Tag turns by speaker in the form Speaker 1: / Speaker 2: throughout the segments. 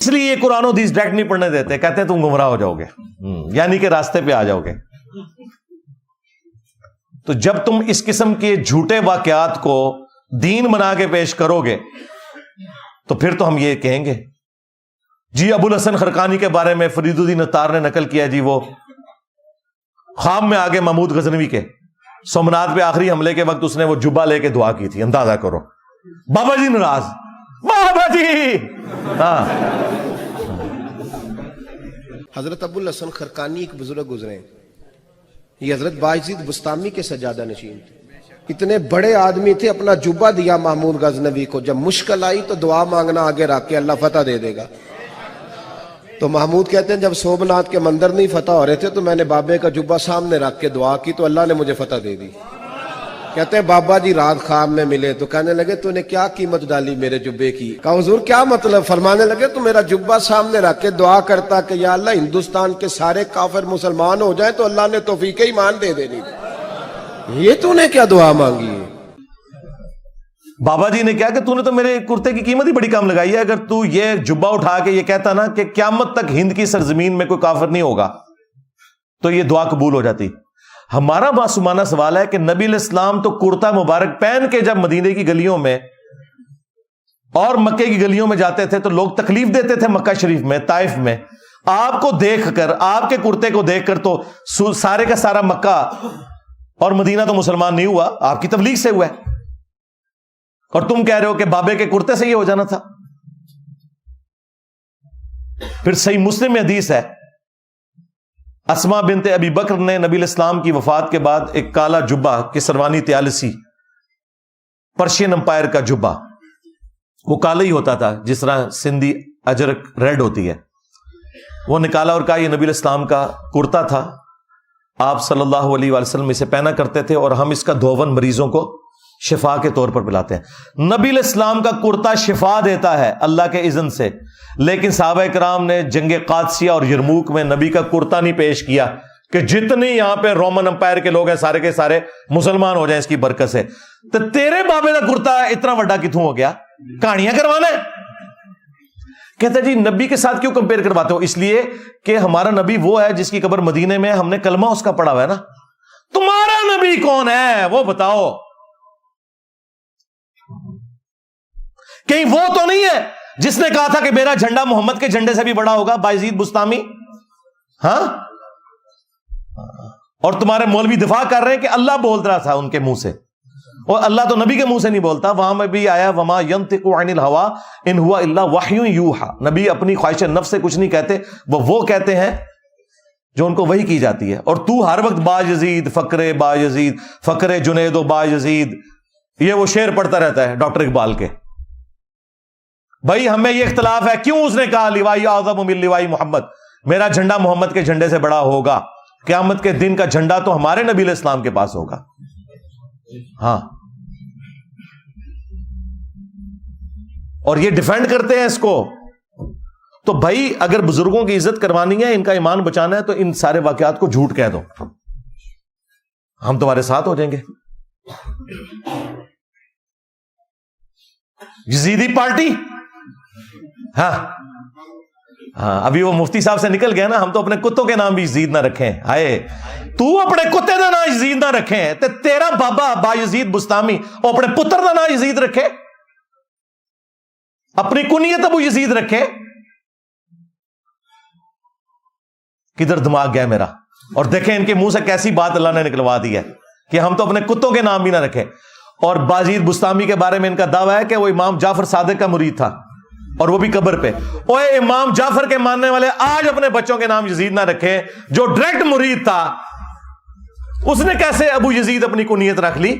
Speaker 1: اس لیے یہ قرآن و حدیث ڈائریکٹ نہیں پڑھنے دیتے، کہتے ہیں تم گمراہ ہو جاؤ گے، یعنی کہ راستے پہ آ جاؤ گے۔ تو جب تم اس قسم کے جھوٹے واقعات کو دین بنا کے پیش کرو گے تو پھر تو ہم یہ کہیں گے جی ابو الحسن خرقانی کے بارے میں فرید الدین اتار نے نقل کیا جی وہ خواب میں آگے محمود غزنوی کے سومنات پہ آخری حملے کے وقت اس نے وہ جبہ لے کے دعا کی تھی، اندازہ کرو۔ بابا جی ناراض، بابا جی ہاں۔
Speaker 2: حضرت ابو الحسن خرقانی ایک بزرگ گزرے ہیں، یہ حضرت باعزید بستامی کے سجادہ نشین تھے، اتنے بڑے آدمی تھے، اپنا جبہ دیا محمود غزنوی کو، جب مشکل آئی تو دعا مانگنا آگے رکھ کے اللہ فتح دے دے گا۔ تو محمود کہتے ہیں جب سومنات کے مندر نہیں فتح ہو رہے تھے تو میں نے بابے کا جبہ سامنے رکھ کے دعا کی تو اللہ نے مجھے فتح دے دی۔ کہتے ہیں بابا جی رات خواب میں ملے تو کہنے لگے تو نے کیا قیمت ڈالی میرے جبے کی؟ کہا حضور کیا مطلب؟ فرمانے لگے تو میرا جبہ سامنے رکھ کے دعا کرتا کہ یا اللہ ہندوستان کے سارے کافر مسلمان ہو جائیں تو اللہ نے توفیق ایمان دے دینی، یہ تو نے کیا دعا مانگی ہے؟
Speaker 1: بابا جی نے کہا کہ تو نے تو میرے کرتے کی قیمت ہی بڑی کم لگائی ہے، اگر تو یہ جبہ اٹھا کے یہ کہتا نا کہ قیامت تک ہند کی سرزمین میں کوئی کافر نہیں ہوگا تو یہ دعا قبول ہو جاتی۔ ہمارا معصومانہ سوال ہے کہ نبی علیہ السلام تو کرتا مبارک پہن کے جب مدینے کی گلیوں میں اور مکے کی گلیوں میں جاتے تھے تو لوگ تکلیف دیتے تھے مکہ شریف میں، طائف میں، آپ کو دیکھ کر، آپ کے کرتے کو دیکھ کر تو سارے کا سارا مکہ اور مدینہ تو مسلمان نہیں ہوا، آپ کی تبلیغ سے ہوا ہے، اور تم کہہ رہے ہو کہ بابے کے کرتے سے یہ ہو جانا تھا۔ پھر صحیح مسلم میں حدیث ہے، اسما بنت ابی بکر نے نبی علیہ السلام کی وفات کے بعد ایک کالا جبہ کسروانی طیالسی پرشین امپائر کا جبہ، وہ کالا ہی ہوتا تھا جس طرح سندھی اجرک ریڈ ہوتی ہے، وہ نکالا اور کہا یہ نبی علیہ السلام کا کرتا تھا، آپ صلی اللہ علیہ وآلہ وسلم اسے پہنا کرتے تھے اور ہم اس کا دھون مریضوں کو شفا کے طور پر پلاتے ہیں۔ نبی علیہ السلام کا کرتا شفا دیتا ہے اللہ کے اذن سے، لیکن صحابہ کرام نے جنگ قادسیہ اور یرموک میں نبی کا کرتا نہیں پیش کیا کہ جتنے یہاں پہ رومن امپائر کے لوگ ہیں سارے کے سارے مسلمان ہو جائیں اس کی برکت سے۔ تو تیرے بابے کا کرتا اتنا بڑا کتوں ہو گیا؟ کہانیاں کروانا ہے؟ کہتا جی نبی کے ساتھ کیوں کمپیئر کرواتے ہو؟ اس لیے کہ ہمارا نبی وہ ہے جس کی قبر مدینے میں، ہم نے کلمہ اس کا پڑھا ہوا ہے نا۔ تمہارا نبی کون ہے وہ بتاؤ؟ کہیں وہ تو نہیں ہے جس نے کہا تھا کہ میرا جھنڈا محمد کے جھنڈے سے بھی بڑا ہوگا، باعزید بستامی؟ ہاں، اور تمہارے مولوی دفاع کر رہے ہیں کہ اللہ بول رہا تھا ان کے منہ سے، اور اللہ تو نبی کے منہ سے نہیں بولتا، وہاں میں بھی آیا وما ينطق عن الهوى ان هو الا وحی یوحى، نبی اپنی خواہش نفس سے کچھ نہیں کہتے، وہ کہتے ہیں جو ان کو وحی کی جاتی ہے۔ اور تو ہر وقت با یزید فقر با یزید فقر جنید و با یزید، یہ وہ شعر پڑھتا رہتا ہے ڈاکٹر اقبال کے۔ بھائی ہمیں یہ اختلاف ہے، کیوں اس نے کہا لوائی اعظم من لوائی محمد، میرا جھنڈا محمد کے جھنڈے سے بڑا ہوگا، قیامت کے دن کا جھنڈا تو ہمارے نبی علیہ السلام کے پاس ہوگا۔ ہاں، اور یہ ڈیفینڈ کرتے ہیں اس کو۔ تو بھائی اگر بزرگوں کی عزت کروانی ہے، ان کا ایمان بچانا ہے، تو ان سارے واقعات کو جھوٹ کہہ دو، ہم تمہارے ساتھ ہو جائیں گے۔ یزیدی پارٹی، ہاں ابھی وہ مفتی صاحب سے نکل گیا نا، ہم تو اپنے کتوں کے نام بھی یزید نہ رکھیں، ہائے تو اپنے کتے کا نام یزید نہ رکھیں، تے تیرا بابا با یزید بستامی وہ اپنے پتر کا نام یزید رکھے، اپنی کنیت ابو یزید رکھے۔ کدھر دماغ گیا میرا؟ اور دیکھیں ان کے منہ سے کیسی بات اللہ نے نکلوا دی ہے کہ ہم تو اپنے کتوں کے نام بھی نہ رکھیں۔ اور باجید بستامی کے بارے میں ان کا دعویٰ ہے کہ وہ امام جعفر صادق کا مرید تھا، اور وہ بھی قبر پہ۔ اوے امام جعفر کے ماننے والے آج اپنے بچوں کے نام یزید نہ رکھیں، جو ڈائریکٹ مرید تھا اس نے کیسے ابو یزید اپنی کنیت رکھ لی؟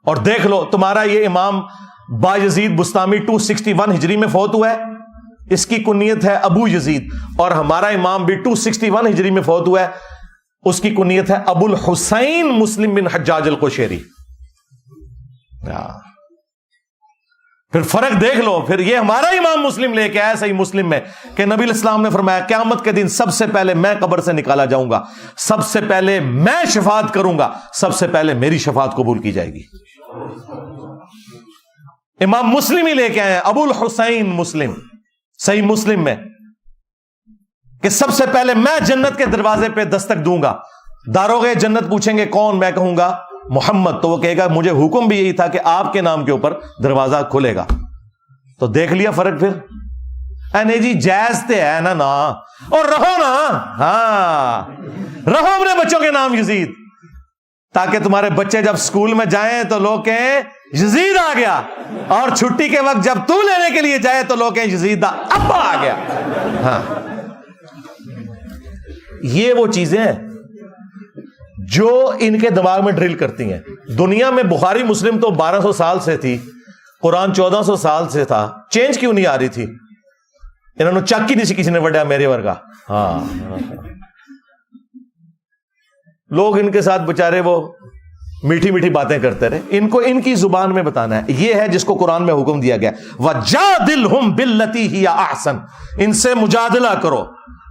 Speaker 1: اور دیکھ لو تمہارا یہ امام با یزید بستامی 261 ہجری میں فوت ہوا ہے، اس کی کنیت ہے ابو یزید، اور ہمارا امام بھی 261 ہجری میں فوت ہوا ہے، اس کی کنیت ہے ابو الحسین مسلم بن حجاج القشیری۔ پھر فرق دیکھ لو۔ پھر یہ ہمارا امام مسلم لے کے آیا صحیح مسلم میں کہ نبی علیہ السلام نے فرمایا قیامت کے دن سب سے پہلے میں قبر سے نکالا جاؤں گا، سب سے پہلے میں شفاعت کروں گا، سب سے پہلے میری شفاعت قبول کی جائے گی۔ امام مسلم ہی لے کے آئے ابو الحسین مسلم۔ صحیح مسلم میں کہ سب سے پہلے میں جنت کے دروازے پہ دستک دوں گا. داروغے جنت پوچھیں گے کون؟ میں کہوں گا محمد. تو وہ کہے گا مجھے حکم بھی یہی تھا کہ آپ کے نام کے اوپر دروازہ کھلے گا. تو دیکھ لیا فرق پھر. نہیں جی جائز تے ہے نا اور رہو نا. ہاں رہو اپنے بچوں کے نام یزید, تاکہ تمہارے بچے جب اسکول میں جائیں تو لوگ کہیں یزید آ گیا, اور چھٹی کے وقت جب تو لینے کے لیے جائے تو لوگ کہیں یزید دا ابا آ گیا. ہاں یہ وہ چیزیں ہیں جو ان کے دماغ میں ڈرل کرتی ہیں. دنیا میں بخاری مسلم تو 1200 سال سے تھی, قرآن 1400 سال سے تھا, چینج کیوں نہیں آ رہی تھی؟ انہوں نے چک ہی نہیں سی کسی نے وڈیا میرے ورگا. ہاں لوگ ان کے ساتھ بےچارے وہ میٹھی میٹھی باتیں کرتے رہے. ان کو ان کی زبان میں بتانا ہے. یہ ہے جس کو قرآن میں حکم دیا گیا وَجَادِلْهُمْ بِالَّتِي هِيَ أَحْسَنُ, ان سے مجادلہ کرو.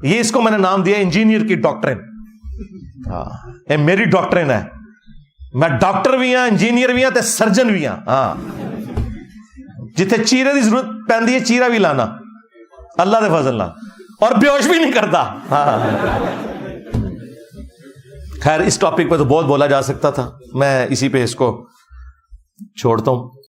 Speaker 1: یہ اس کو میں نے نام دیا انجینئر کی ڈاکٹرن. ہاں میری ڈاکٹرن ہے, میں ڈاکٹر بھی ہاں, انجینئر بھی ہاں, تے سرجن بھی ہاں. ہاں جتھے چیرے دی ضرورت پیندی ہے چیرا بھی لانا اللہ دے فضل نال, اور بیہوش بھی نہیں کرتا. ہاں خیر اس ٹاپک پہ تو بہت بولا جا سکتا تھا, میں اسی پہ اس کو چھوڑتا ہوں.